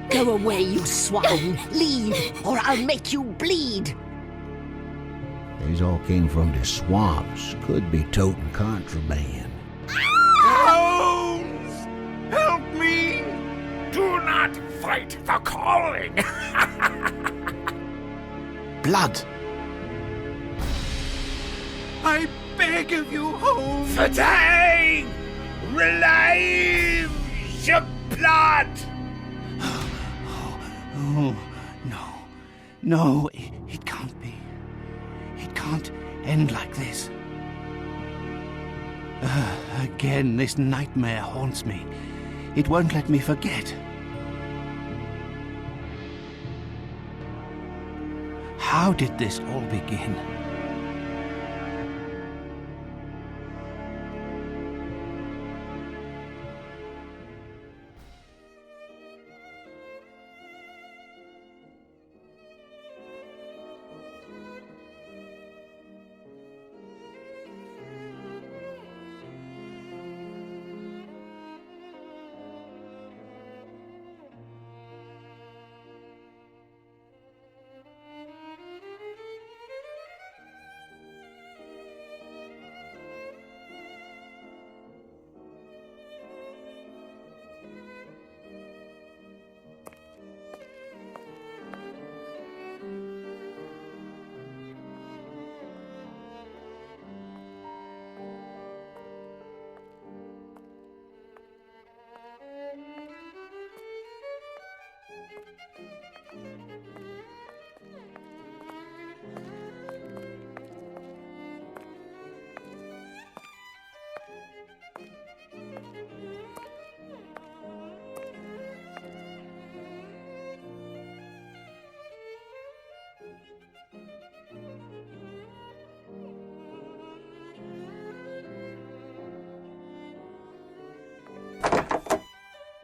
Go away, you swine! Leave, or I'll make you bleed! These all came from the swamps. Could be toting contraband. Holmes! Help me! Do not fight the calling! Blood! I beg of you, Holmes! Fatigue! Relieve your blood! Oh, no. No, it can't be. It can't end like this. Again, this nightmare haunts me. It won't let me forget. How did this all begin?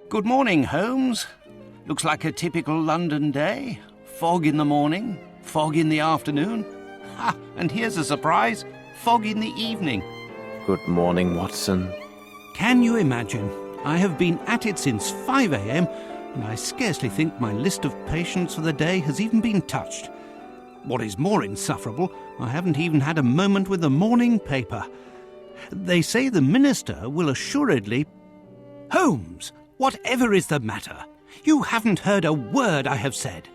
Good morning, Holmes. Looks like a typical London day. Fog in the morning, fog in the afternoon. Ha! And here's a surprise. Fog in the evening. Good morning, Watson. Can you imagine? I have been at it since 5 a.m. and I scarcely think my list of patients for the day has even been touched. What is more insufferable, I haven't even had a moment with the morning paper. They say the minister will assuredly... Holmes! Whatever is the matter? You haven't heard a word I have said.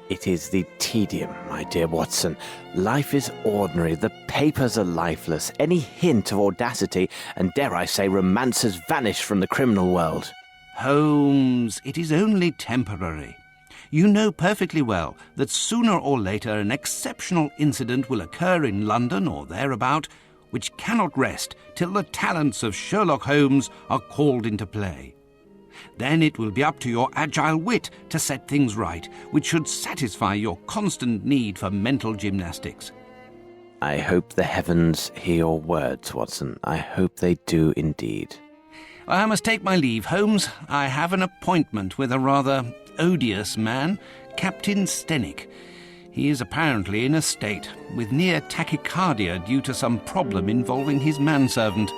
It is the tedium, my dear Watson. Life is ordinary. The papers are lifeless. Any hint of audacity, and dare I say, romance has vanished from the criminal world. Holmes, it is only temporary. You know perfectly well that sooner or later an exceptional incident will occur in London or thereabout, which cannot rest till the talents of Sherlock Holmes are called into play. Then it will be up to your agile wit to set things right, which should satisfy your constant need for mental gymnastics. I hope the heavens hear your words, Watson. I hope they do indeed. I must take my leave, Holmes. I have an appointment with a rather odious man, Captain Stenick. He is apparently in a state, with near tachycardia due to some problem involving his manservant.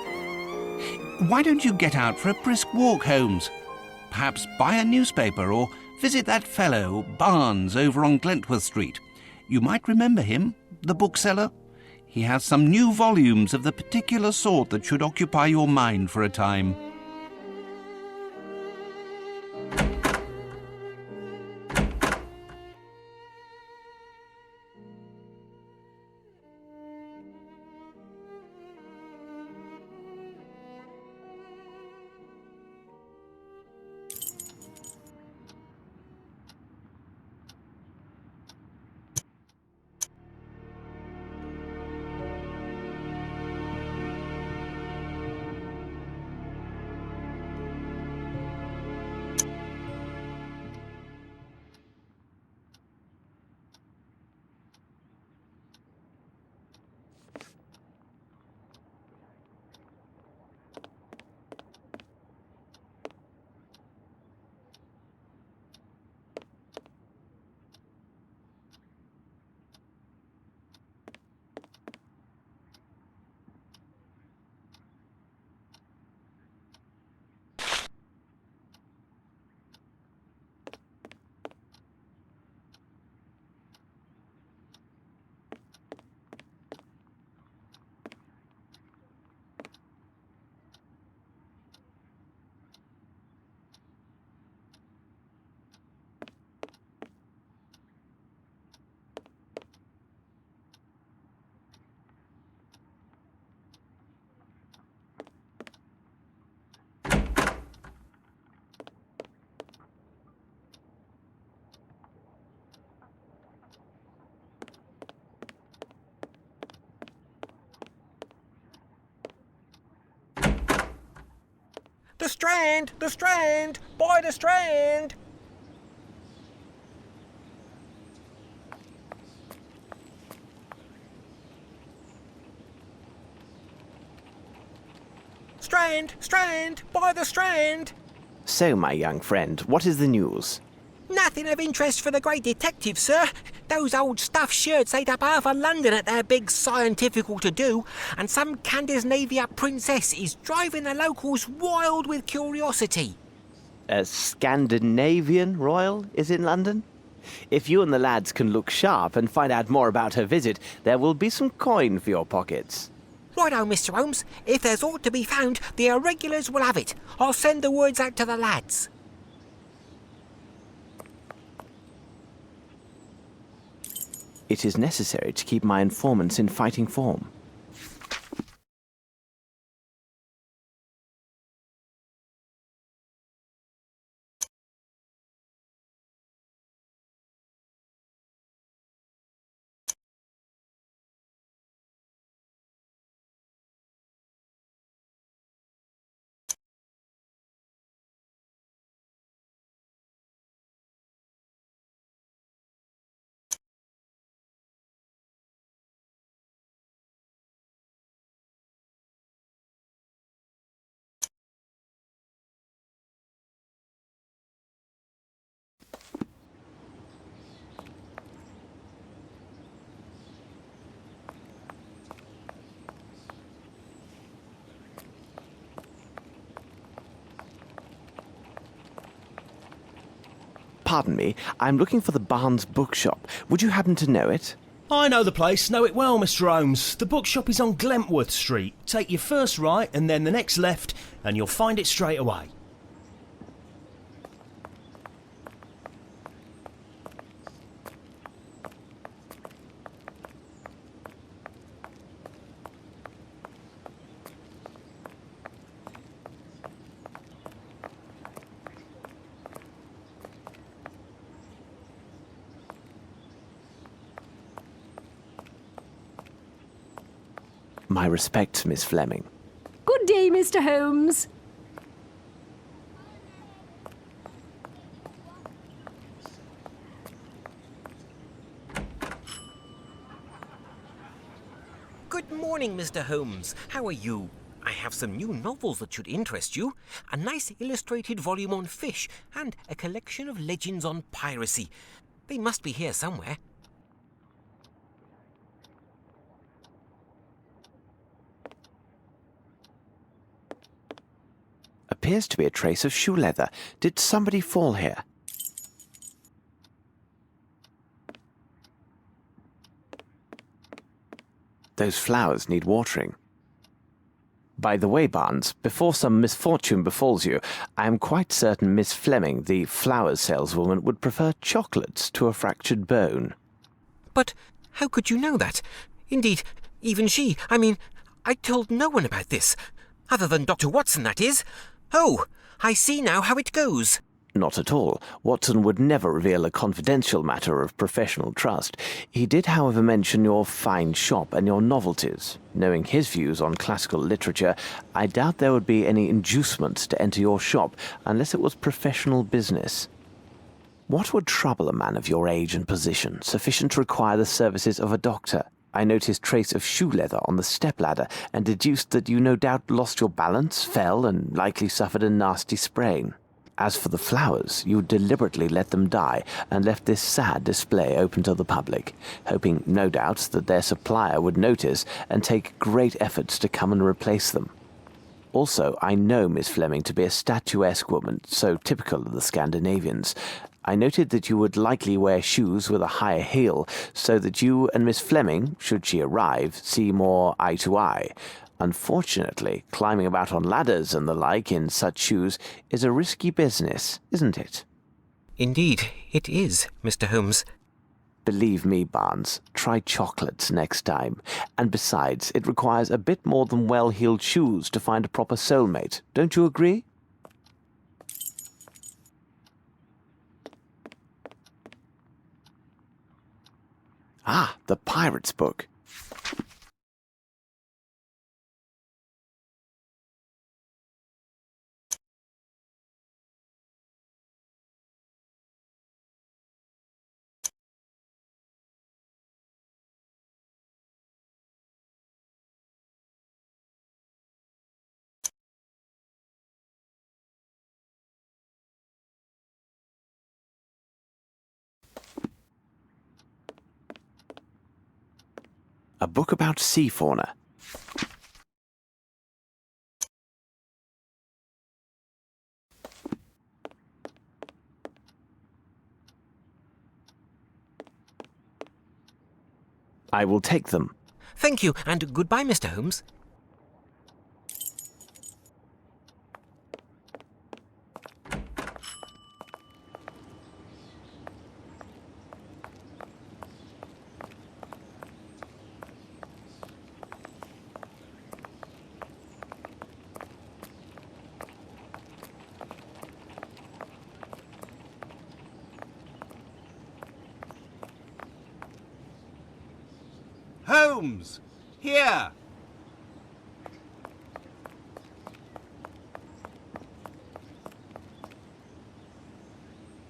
Why don't you get out for a brisk walk, Holmes? Perhaps buy a newspaper or visit that fellow, Barnes, over on Glentworth Street. You might remember him, the bookseller. He has some new volumes of the particular sort that should occupy your mind for a time. The Strand! The Strand! By the Strand! Strand! Strand! By the Strand! So, my young friend, what is the news? Nothing of interest for the great detective, sir. Those old stuffed shirts ate up half of London at their big scientifical to-do, and some Scandinavia princess is driving the locals wild with curiosity. A Scandinavian royal is in London? If you and the lads can look sharp and find out more about her visit, there will be some coin for your pockets. Righto, Mr. Holmes. If there's aught to be found, the irregulars will have it. I'll send the words out to the lads. It is necessary to keep my informants in fighting form. Pardon me, I'm looking for the Barnes bookshop. Would you happen to know it? I know the place, know it well, Mr. Holmes. The bookshop is on Glentworth Street. Take your first right and then the next left, and you'll find it straight away. My respects, Miss Fleming. Good day, Mr. Holmes. Good morning, Mr. Holmes. How are you? I have some new novels that should interest you. A nice illustrated volume on fish and a collection of legends on piracy. They must be here somewhere. Appears to be a trace of shoe leather. Did somebody fall here? Those flowers need watering. By the way, Barnes, before some misfortune befalls you, I am quite certain Miss Fleming, the flowers saleswoman, would prefer chocolates to a fractured bone. But how could you know that? Indeed, even she, I told no one about this. Other than Dr. Watson, that is. Oh, I see now how it goes. Not at all. Watson would never reveal a confidential matter of professional trust. He did, however, mention your fine shop and your novelties. Knowing his views on classical literature, I doubt there would be any inducements to enter your shop unless it was professional business. What would trouble a man of your age and position, sufficient to require the services of a doctor? I noticed trace of shoe leather on the stepladder and deduced that you no doubt lost your balance, fell, and likely suffered a nasty sprain. As for the flowers, you deliberately let them die and left this sad display open to the public, hoping no doubt that their supplier would notice and take great efforts to come and replace them. Also, I know Miss Fleming to be a statuesque woman, so typical of the Scandinavians. I noted that you would likely wear shoes with a higher heel, so that you and Miss Fleming, should she arrive, see more eye to eye. Unfortunately, climbing about on ladders and the like in such shoes is a risky business, isn't it? Indeed, it is, Mr. Holmes. Believe me, Barnes, try chocolates next time. And besides, it requires a bit more than well-heeled shoes to find a proper soulmate. Don't you agree? Ah, the pirate's book. A book about sea fauna. I will take them. Thank you, and goodbye, Mr. Holmes. Holmes! Here!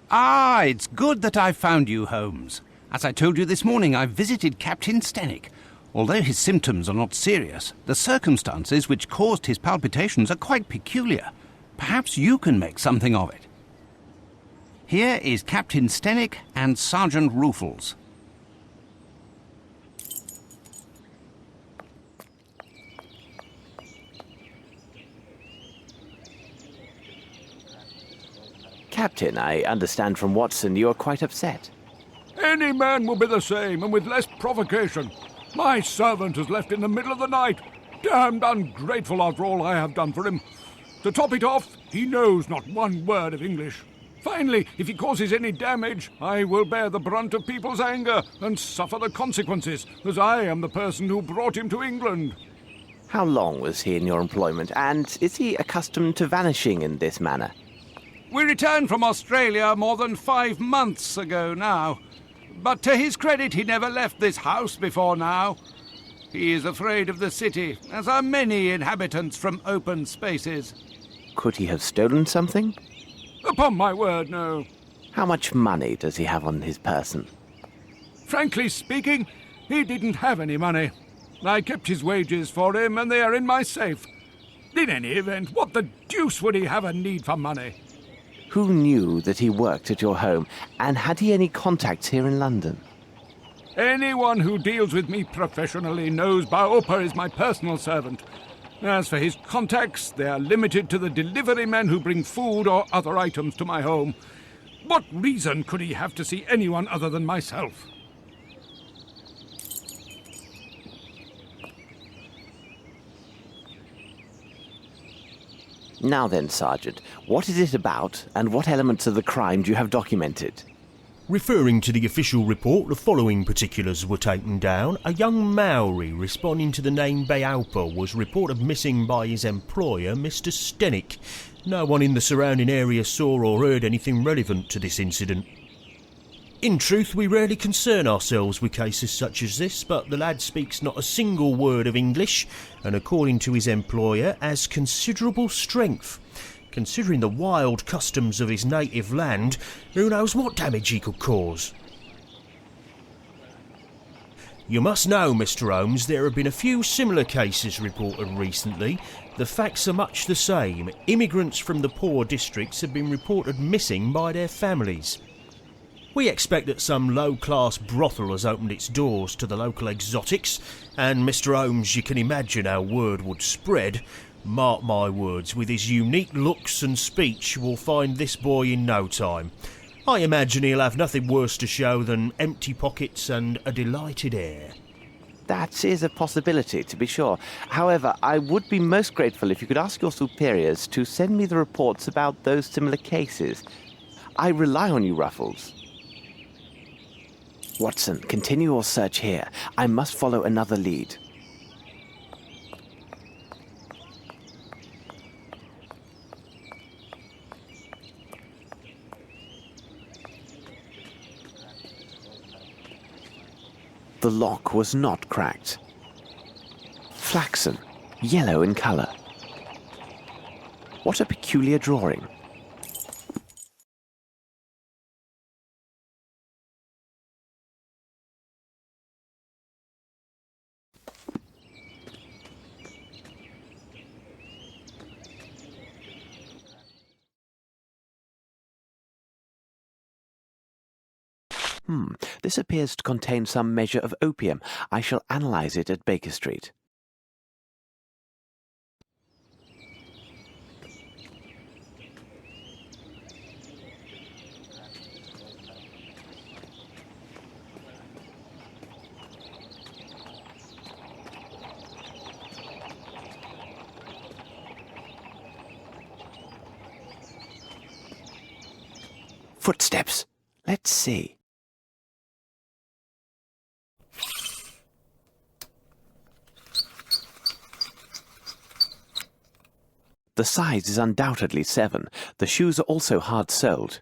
Ah, it's good that I found you, Holmes. As I told you this morning, I visited Captain Stenick. Although his symptoms are not serious, the circumstances which caused his palpitations are quite peculiar. Perhaps you can make something of it. Here is Captain Stenick and Sergeant Ruffles. Captain, I understand from Watson you are quite upset. Any man will be the same, and with less provocation. My servant has left in the middle of the night. Damned ungrateful after all I have done for him. To top it off, he knows not one word of English. Finally, if he causes any damage, I will bear the brunt of people's anger and suffer the consequences, as I am the person who brought him to England. How long was he in your employment, and is he accustomed to vanishing in this manner? We returned from Australia more than 5 months ago now. But to his credit, he never left this house before now. He is afraid of the city, as are many inhabitants from open spaces. Could he have stolen something? Upon my word, no. How much money does he have on his person? Frankly speaking, he didn't have any money. I kept his wages for him, and they are in my safe. In any event, what the deuce would he have a need for money? Who knew that he worked at your home, and had he any contacts here in London? Anyone who deals with me professionally knows Baopa is my personal servant. As for his contacts, they are limited to the delivery men who bring food or other items to my home. What reason could he have to see anyone other than myself? Now then, Sergeant, what is it about, and what elements of the crime do you have documented? Referring to the official report, the following particulars were taken down. A young Maori responding to the name Baopa was reported missing by his employer, Mr. Stenick. No one in the surrounding area saw or heard anything relevant to this incident. In truth, we rarely concern ourselves with cases such as this, but the lad speaks not a single word of English, and according to his employer, has considerable strength. Considering the wild customs of his native land, who knows what damage he could cause? You must know, Mr. Holmes, there have been a few similar cases reported recently. The facts are much the same. Immigrants from the poor districts have been reported missing by their families. We expect that some low-class brothel has opened its doors to the local exotics, and Mr. Holmes, you can imagine how word would spread. Mark my words, with his unique looks and speech, we'll find this boy in no time. I imagine he'll have nothing worse to show than empty pockets and a delighted air. That is a possibility, to be sure. However, I would be most grateful if you could ask your superiors to send me the reports about those similar cases. I rely on you, Ruffles. Watson, continue your search here. I must follow another lead. The lock was not cracked. Flaxen, yellow in colour. What a peculiar drawing. This appears to contain some measure of opium. I shall analyze it at Baker Street. Footsteps. Let's see. The size is undoubtedly 7. The shoes are also hard-soled.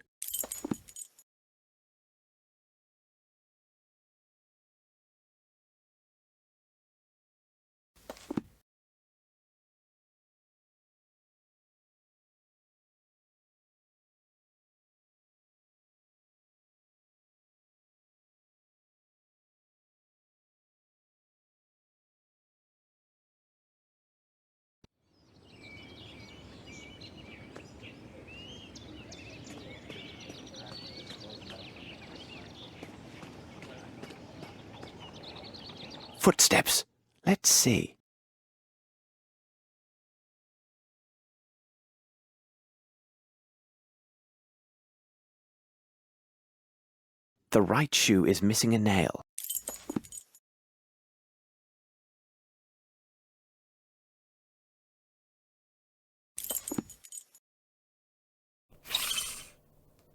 Footsteps. Let's see. The right shoe is missing a nail.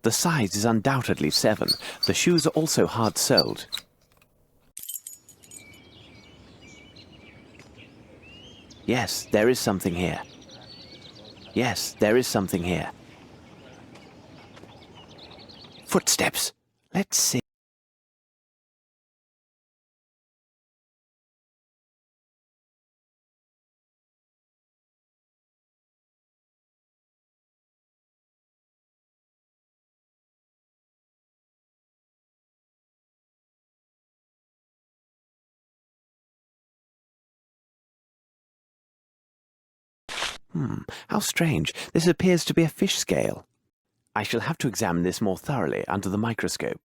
The size is undoubtedly 7. The shoes are also hard-soled. Yes, there is something here. Yes, there is something here. Footsteps. Let's see. How strange. This appears to be a fish scale. I shall have to examine this more thoroughly under the microscope.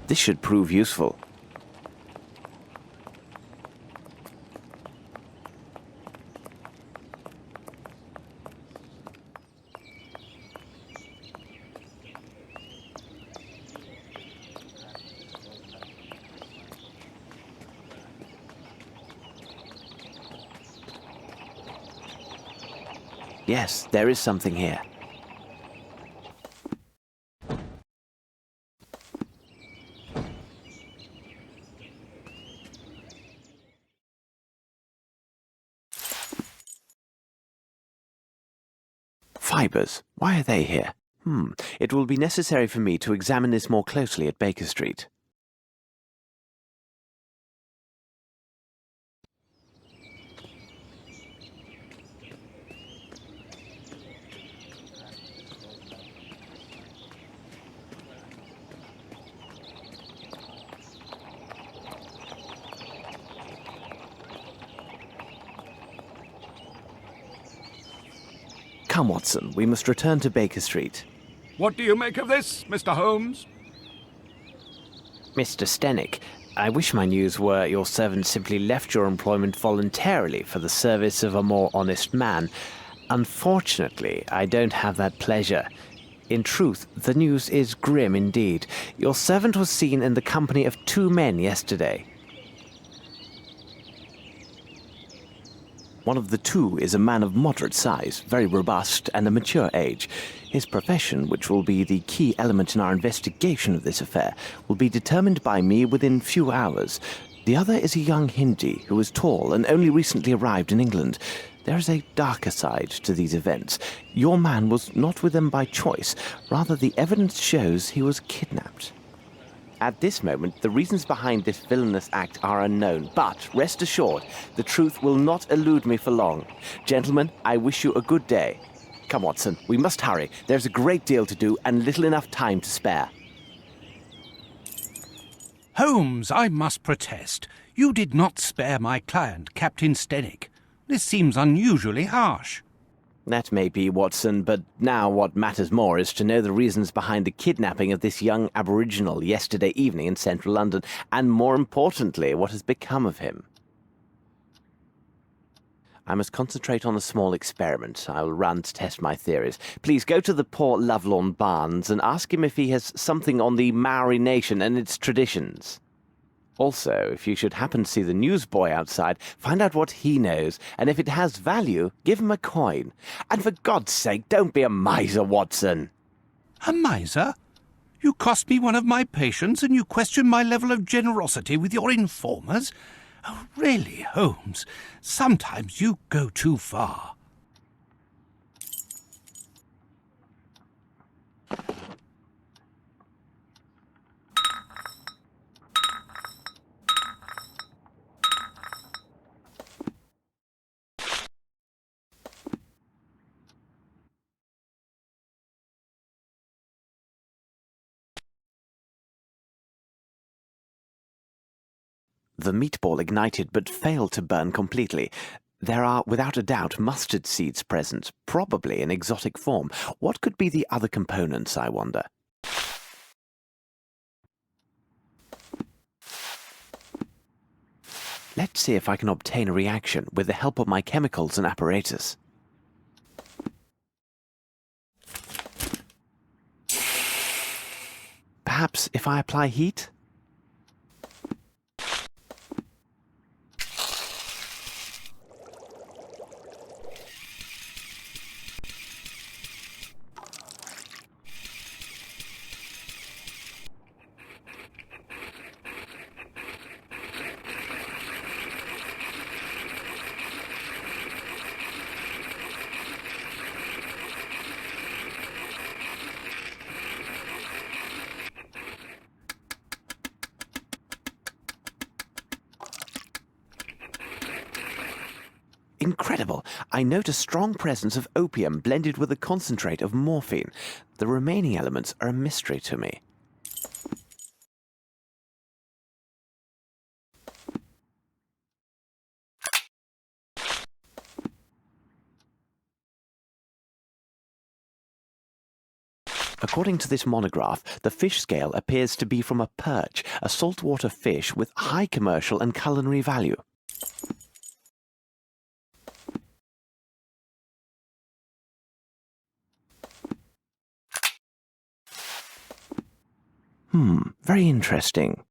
This should prove useful. Yes, there is something here. Fibers. Why are they here? It will be necessary for me to examine this more closely at Baker Street. Come, Watson, we must return to Baker Street. What do you make of this, Mr. Holmes? Mr. Stenick, I wish my news were your servant simply left your employment voluntarily for the service of a more honest man. Unfortunately, I don't have that pleasure. In truth, the news is grim indeed. Your servant was seen in the company of 2 men yesterday. One of the 2 is a man of moderate size, very robust, and a mature age. His profession, which will be the key element in our investigation of this affair, will be determined by me within few hours. The other is a young Hindi who is tall and only recently arrived in England. There is a darker side to these events. Your man was not with them by choice. Rather, the evidence shows he was kidnapped. At this moment, the reasons behind this villainous act are unknown, but rest assured, the truth will not elude me for long. Gentlemen, I wish you a good day. Come, Watson, we must hurry. There's a great deal to do and little enough time to spare. Holmes, I must protest. You did not spare my client, Captain Stenick. This seems unusually harsh. That may be, Watson, but now what matters more is to know the reasons behind the kidnapping of this young aboriginal yesterday evening in central London, and more importantly, what has become of him. I must concentrate on a small experiment I will run to test my theories. Please go to the poor Lovelorn Barnes and ask him if he has something on the Maori nation and its traditions. Also, if you should happen to see the newsboy outside, find out what he knows, and if it has value, give him a coin. And for God's sake, don't be a miser, Watson. A miser? You cost me one of my patients, and you question my level of generosity with your informers? Oh, really, Holmes, sometimes you go too far. The meatball ignited but failed to burn completely. There are, without a doubt, mustard seeds present, probably in exotic form. What could be the other components, I wonder? Let's see if I can obtain a reaction with the help of my chemicals and apparatus. Perhaps if I apply heat? Incredible! I note a strong presence of opium blended with a concentrate of morphine. The remaining elements are a mystery to me. According to this monograph, the fish scale appears to be from a perch, a saltwater fish with high commercial and culinary value. Very interesting.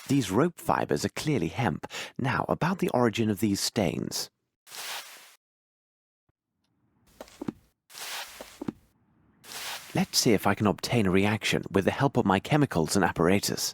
These rope fibers are clearly hemp. Now, about the origin of these stains. Let's see if I can obtain a reaction with the help of my chemicals and apparatus.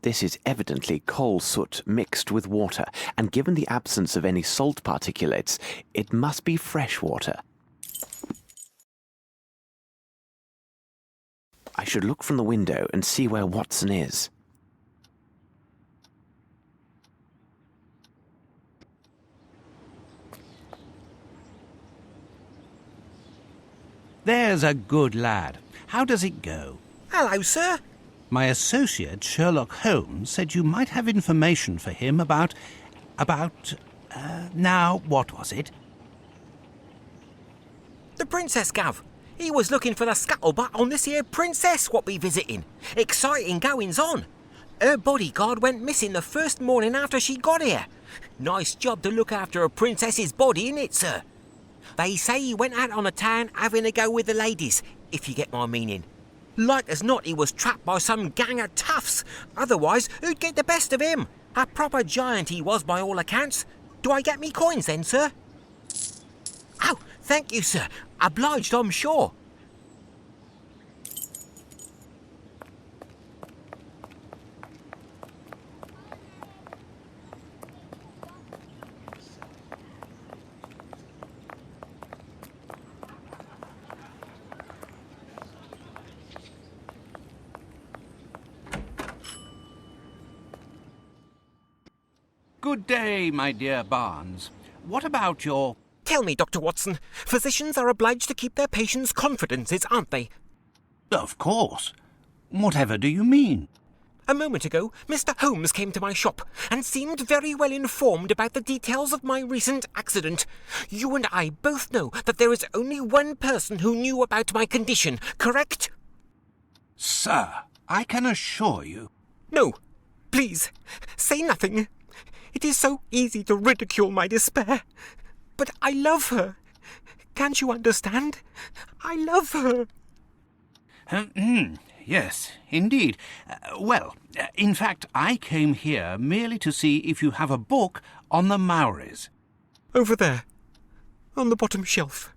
This is evidently coal soot mixed with water, and given the absence of any salt particulates, it must be fresh water. I should look from the window and see where Watson is. There's a good lad. How does it go? Hello, sir. My associate, Sherlock Holmes, said you might have information for him about... now, what was it? The princess, Gav. He was looking for the scuttlebutt on this here princess what we visiting. Exciting goings on. Her bodyguard went missing the first morning after she got here. Nice job to look after a princess's body, innit, sir? They say he went out on the town having a go with the ladies, if you get my meaning. Like as not, he was trapped by some gang of toughs. Otherwise, who'd get the best of him? A proper giant he was by all accounts. Do I get me coins then, sir? Oh, thank you, sir. Obliged, I'm sure. Good day, my dear Barnes. What about your... Tell me, Dr. Watson, physicians are obliged to keep their patients' confidences, aren't they? Of course. Whatever do you mean? A moment ago, Mr. Holmes came to my shop and seemed very well informed about the details of my recent accident. You and I both know that there is only one person who knew about my condition, correct? Sir, I can assure you... No, please, say nothing. It is so easy to ridicule my despair. But I love her. Can't you understand? I love her. Yes, indeed. In fact, I came here merely to see if you have a book on the Maoris. Over there, on the bottom shelf.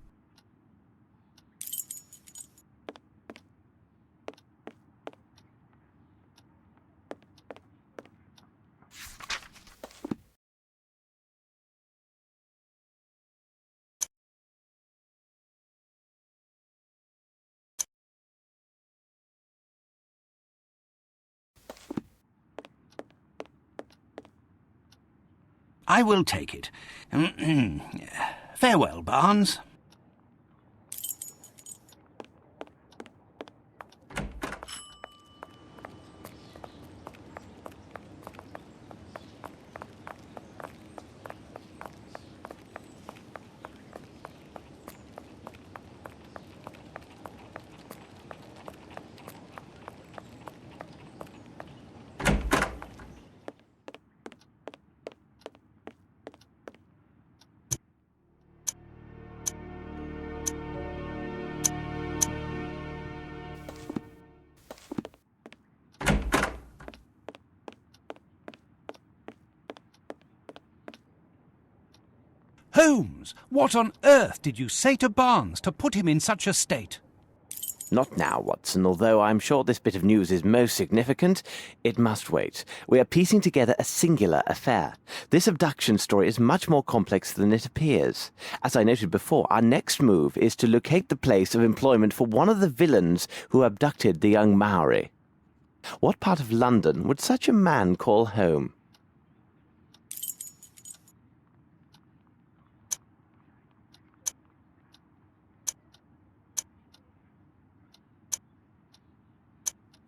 I will take it. Farewell, Barnes. Holmes, what on earth did you say to Barnes to put him in such a state? Not now, Watson. Although I'm sure this bit of news is most significant, it must wait. We are piecing together a singular affair. This abduction story is much more complex than it appears. As I noted before, our next move is to locate the place of employment for one of the villains who abducted the young Maori. What part of London would such a man call home?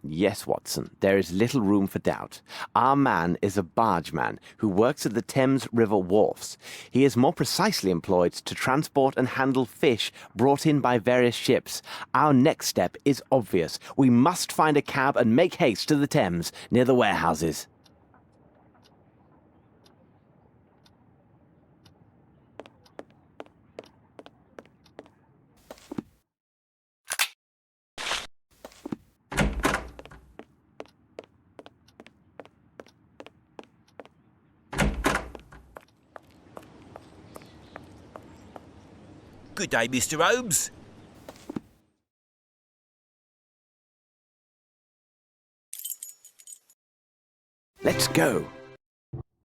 Yes, Watson, there is little room for doubt. Our man is a bargeman who works at the Thames River wharfs. He is more precisely employed to transport and handle fish brought in by various ships. Our next step is obvious. We must find a cab and make haste to the Thames, near the warehouses. Good day, Mr. Holmes. Let's go.